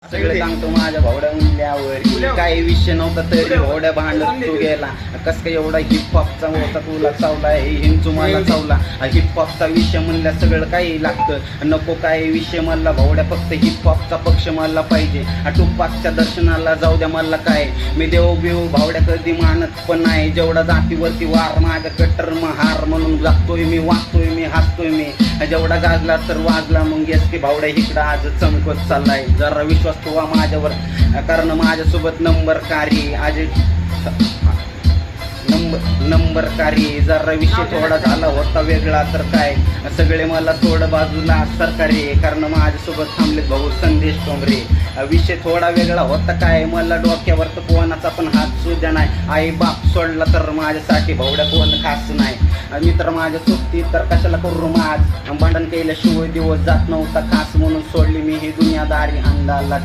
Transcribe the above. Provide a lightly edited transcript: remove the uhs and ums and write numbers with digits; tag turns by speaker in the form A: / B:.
A: सगळे सांगतो माझ्या भावड्या म्हणल्यावर काही विषय नव्हता तरी भावड्या भांडत तू गेला. कस काय एवढा हिप हॉपचा होता तुला चावला हिंचू मला चावला. हिप हॉपचा विषय म्हणल्या सगळं काही लागतं. नको काही विषय मला भावड्या फक्त हिप हॉपचा पक्ष मला पाहिजे. टुपाकच्या दर्शनाला जाऊ द्या मला काय. मी देव बिव भावड्या कधी मानत पण नाही. जेवढा जातीवरती वार माझ्या कट्टर हार म्हणून जागतोय मी वागतोय मी हसतोय मी. जेवढा गाजला तर वाजला मग येस की भावड्या इकडं आज चमकत चाललाय. जरा विश्वास ठेवा माझ्यावर कारण माझ्यासोबत नंबरकारी आज नंबरकारी. जरा विषय थोडा झाला होता वेगळा तर काय सगळे मला थोडं बाजूला सरकारी कारण माझ्यासोबत थांबले भाऊ संदेश टोंगरे. विषय थोडा वेगळा होता काय मला डोक्यावर तर कोणाचा पण हात सुद्धा नाही. आई बाप सोडला तर माझ्यासाठी भावड्या कोण खास नाही. मित्र माझ्या सोबती तर कशाला करू माझ भांडण केल्याशिवाय दिवस जात नव्हता खास म्हणून सोडली मी ही दुनियादारी अंदाला.